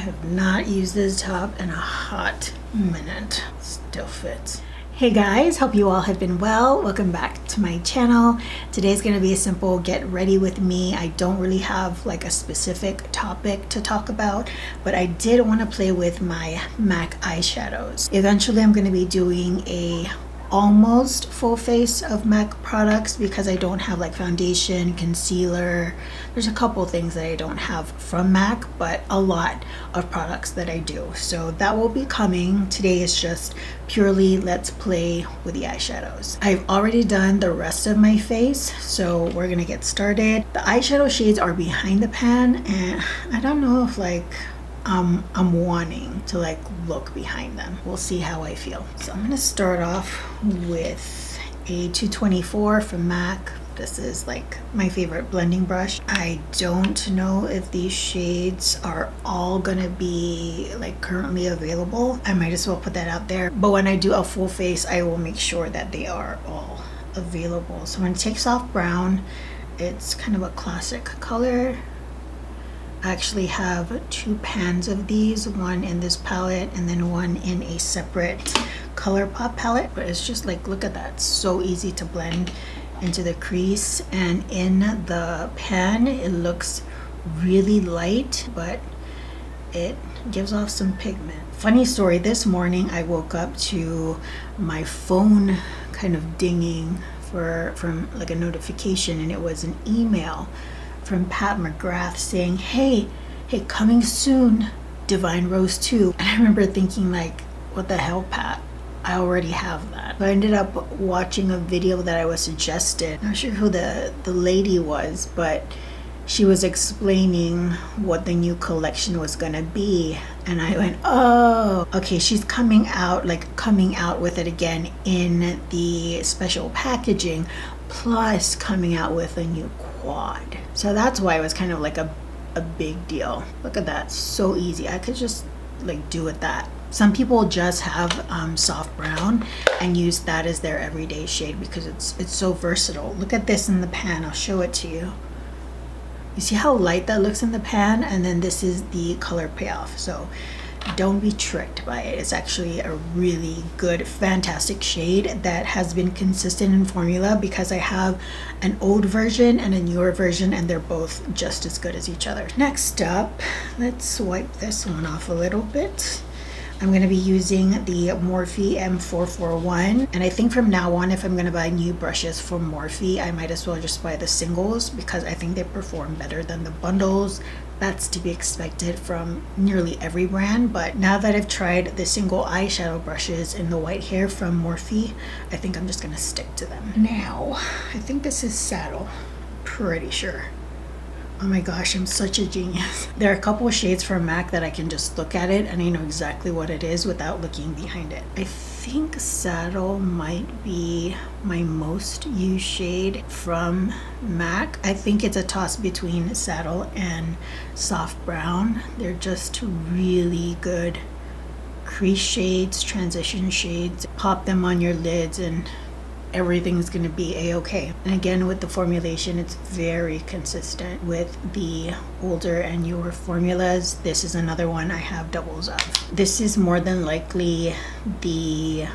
have not used this top in a hot minute. Still fits. Hey guys, hope you all have been well. Welcome back to my channel. Today's gonna be a simple get ready with me. I don't really have like a specific topic to talk about, but I did want to play with my MAC eyeshadows. Eventually I'm gonna be doing a almost full face of MAC products because I don't have like foundation, concealer. There's a couple things that I don't have from MAC, but a lot of products that I do. So that will be coming. Today is just purely let's play with the eyeshadows. I've already done the rest of my face, so we're gonna get started. The eyeshadow shades are behind the pan, and I don't know if like I'm wanting to like look behind them. We'll see how I feel. So I'm gonna start off with a 224 from MAC. This is like my favorite blending brush. I don't know if these shades are all gonna be like currently available. I might as well put that out there. But when I do a full face, I will make sure that they are all available. So I'm gonna take Soft Brown. It's kind of a classic color. I actually have two pans of these, one in this palette and then one in a separate Colourpop palette. But it's just like, look at that, so easy to blend into the crease. And in the pan, it looks really light, but it gives off some pigment. Funny story, this morning I woke up to my phone kind of dinging from like a notification, and it was an email from McGrath saying, hey, coming soon, Divine Rose 2. And I remember thinking like, what the hell, Pat? I already have that. But I ended up watching a video that I was suggested. I'm not sure who the lady was, but she was explaining what the new collection was gonna be. And I went, oh, okay, she's coming out with it again in the special packaging, plus coming out with a new quad. So that's why it was kind of like a big deal. Look at that, so easy. I could just like do with that. Some people just have Soft Brown and use that as their everyday shade because it's so versatile. Look at this in the pan, I'll show it to you. You see how light that looks in the pan? And then this is the color payoff. So don't be tricked by it. It's actually a really good, fantastic shade that has been consistent in formula because I have an old version and a newer version, and they're both just as good as each other. Next up, let's wipe this one off a little bit. I'm going to be using the Morphe M441, and I think from now on, if I'm going to buy new brushes for Morphe, I might as well just buy the singles because I think they perform better than the bundles. That's to be expected from nearly every brand, but now that I've tried the single eyeshadow brushes in the white hair from Morphe, I think I'm just going to stick to them. Now, I think this is Saddle, pretty sure. Oh my gosh, I'm such a genius. There are a couple of shades from MAC that I can just look at it and I know exactly what it is without looking behind it. I think Saddle might be my most used shade from MAC. I think it's a toss between Saddle and Soft Brown. They're just really good crease shades, transition shades. Pop them on your lids and everything's gonna be a-okay. And again, with the formulation, it's very consistent with the older and newer formulas. This is another one I have doubles of. This is more than likely the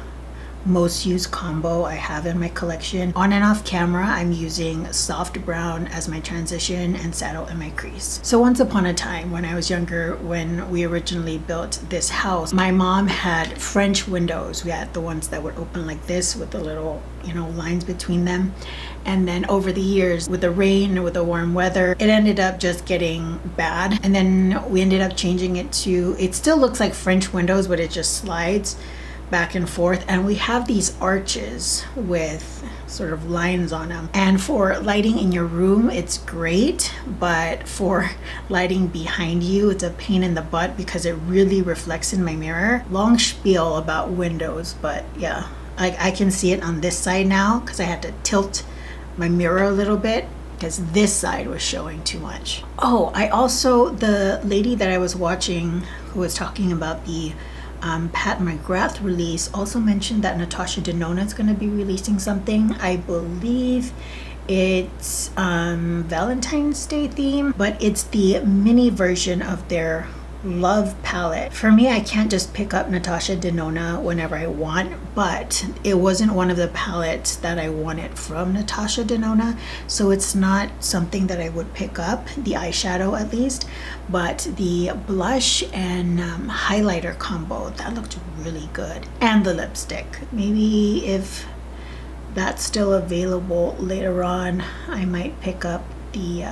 most used combo I have in my collection. On and off camera, I'm using Soft Brown as my transition and Saddle in my crease. So once upon a time when I was younger, when we originally built this house, my mom had French windows. We had the ones that would open like this with the little, lines between them. And then over the years, with the rain, with the warm weather, it ended up just getting bad. And then we ended up changing it to, it still looks like French windows, but it just slides back and forth, and we have these arches with sort of lines on them. And for lighting in your room, it's great, but for lighting behind you, it's a pain in the butt because it really reflects in my mirror. Long spiel about windows, but yeah, I can see it on this side now because I had to tilt my mirror a little bit because this side was showing too much. Oh, the lady that I was watching who was talking about the McGrath release also mentioned that Natasha Denona is going to be releasing something. I believe it's Valentine's Day theme, but it's the mini version of their love palette. For me, I can't just pick up Natasha Denona whenever I want, but it wasn't one of the palettes that I wanted from Natasha Denona, so it's not something that I would pick up, the eyeshadow at least. But the blush and highlighter combo, that looked really good. And the lipstick. Maybe if that's still available later on, I might pick up the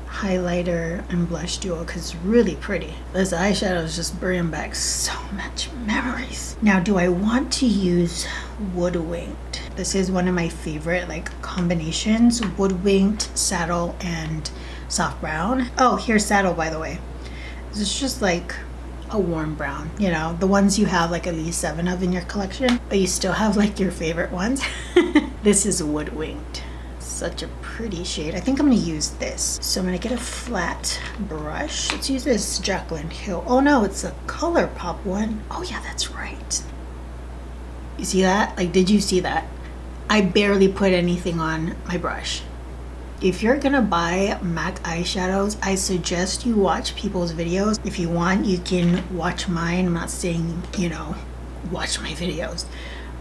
highlighter and blush duo, because it's really pretty. This eyeshadow is just bringing back so much memories. Now, do I want to use Woodwinked? This is one of my favorite like combinations, Woodwinked, saddle, and soft brown. Oh, here's saddle, by the way. This is just like a warm brown, you know, the ones you have like at least 7 of in your collection, but you still have like your favorite ones. This is Woodwinked. Such a pretty shade. I think I'm gonna use this. So I'm gonna get a flat brush. Let's use this Jaclyn Hill. Oh no, it's a Colourpop one. Oh yeah, that's right. You see that? Like, did you see that? I barely put anything on my brush. If you're gonna buy MAC eyeshadows, I suggest you watch people's videos. If you want, you can watch mine. I'm not saying, you know, watch my videos,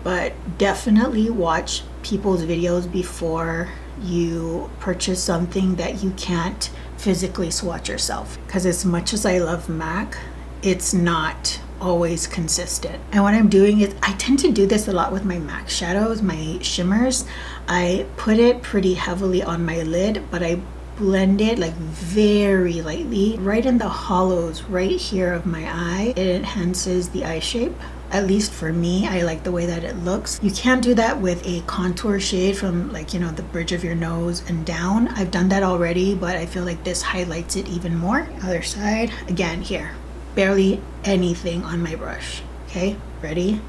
but definitely watch people's videos before you purchase something that you can't physically swatch yourself. Because as much as I love MAC, it's not always consistent. And what I'm doing is, I tend to do this a lot with my MAC shadows, my shimmers. I put it pretty heavily on my lid, but I blend it like very lightly right in the hollows right here of my eye. It enhances the eye shape. At least for me, I like the way that it looks. You can't do that with a contour shade from like, you know, the bridge of your nose and down. I've done that already, but I feel like this highlights it even more. Other side, again here, barely anything on my brush. Okay, ready?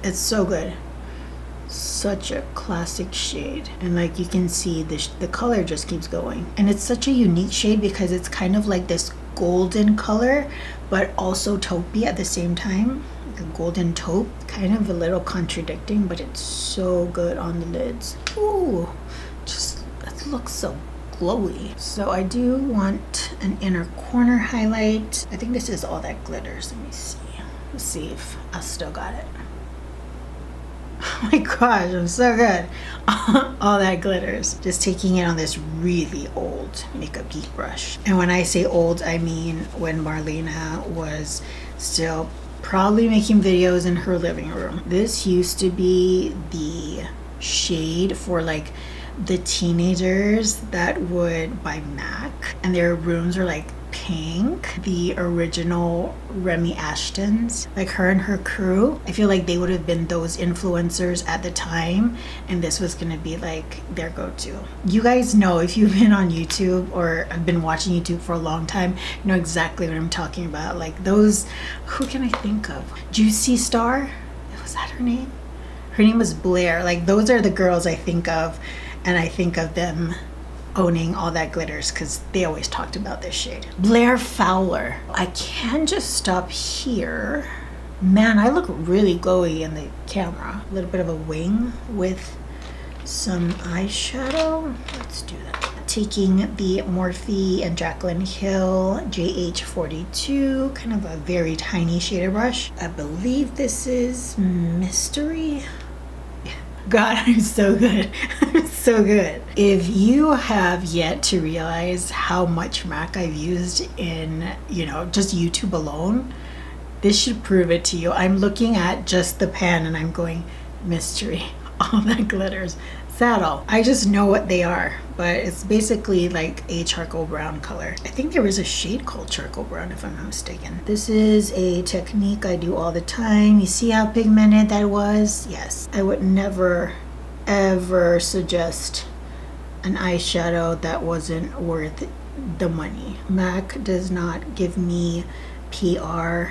It's so good. Such a classic shade, and like you can see the color just keeps going, and it's such a unique shade because it's kind of like this golden color but also taupey at the same time, like a golden taupe, kind of a little contradicting, but it's so good on the lids. Ooh, just that looks so glowy. So I do want an inner corner highlight. I think this is all that glitters. Let me see. Let's see if I still got it. Oh my gosh, I'm so good. All that glitters. Just taking it on this really old makeup geek brush. And when I say old, I mean when Marlena was still probably making videos in her living room. This used to be the shade for like the teenagers that would buy MAC and their rooms are like pink. The original Remy Ashtons, like her and her crew, I feel like they would have been those influencers at the time, and this was gonna be like their go-to. You guys know, if you've been on YouTube or have been watching YouTube for a long time, you know exactly what I'm talking about. Like those, who can I think of? Juicy Star? Was that her name? Her name was Blair. Like those are the girls I think of, and I think of them owning all that glitters because they always talked about this shade. Blair Fowler. I can just stop here. Man, I look really glowy in the camera. A little bit of a wing with some eyeshadow. Let's do that. Taking the Morphe and Jaclyn Hill JH42, kind of a very tiny shader brush. I believe this is Mystery. God, I'm so good. I'm so good. If you have yet to realize how much MAC I've used in, you know, just YouTube alone, this should prove it to you. I'm looking at just the pan and I'm going, Mystery, all that glitters. Saddle. I just know what they are, but it's basically like a charcoal brown color. I think there is a shade called charcoal brown if I'm not mistaken. This is a technique I do all the time. You see how pigmented that was? Yes. I would never ever suggest an eyeshadow that wasn't worth the money. MAC does not give me PR.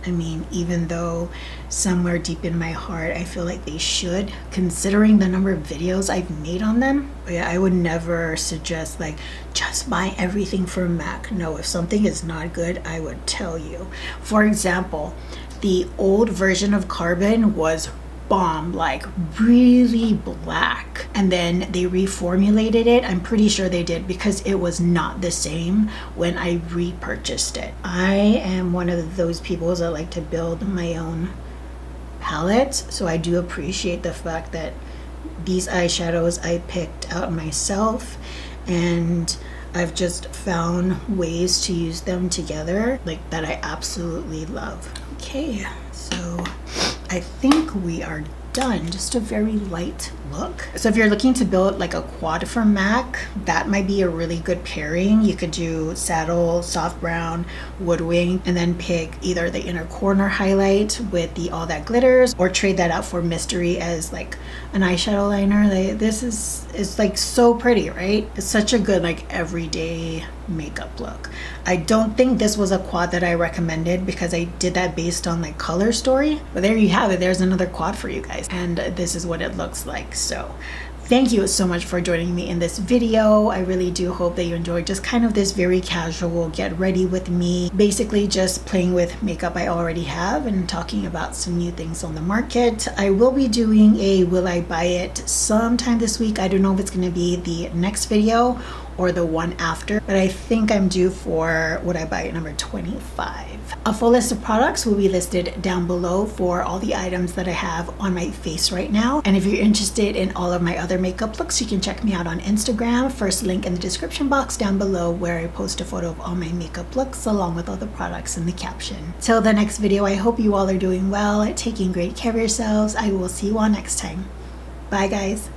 I mean, even though somewhere deep in my heart I feel like they should, considering the number of videos I've made on them. But yeah, I would never suggest like just buy everything from MAC. No, if something is not good, I would tell you. For example, the old version of Carbon was bomb, like really black, and then they reformulated it. I'm pretty sure they did, because it was not the same when I repurchased it. I am one of those people that like to build my own palettes, so I do appreciate the fact that these eyeshadows I picked out myself, and I've just found ways to use them together like that I absolutely love. Okay, so I think we are done. Just a very light look. So if you're looking to build like a quad for MAC, that might be a really good pairing. You could do Saddle, Soft Brown, Woodwinked, and then pick either the inner corner highlight with the All That Glitters, or trade that out for Mystery as like an eyeshadow liner. This is like so pretty, right? It's such a good like everyday makeup look. I don't think this was a quad that I recommended, because I did that based on like color story, but there you have it. There's another quad for you guys, and this is what it looks like. So thank you so much for joining me in this video. I really do hope that you enjoyed just kind of this very casual get ready with me, basically just playing with makeup I already have and talking about some new things on the market. I will be doing a will I buy it sometime this week. I don't know if it's going to be the next video or the one after, but I think I'm due for Would I Buy It number 25. A full list of products will be listed down below for all the items that I have on my face right now. And if you're interested in all of my other makeup looks, you can check me out on Instagram. First link in the description box down below, where I post a photo of all my makeup looks along with all the products in the caption. Till the next video, I hope you all are doing well, taking great care of yourselves. I will see you all next time. Bye guys.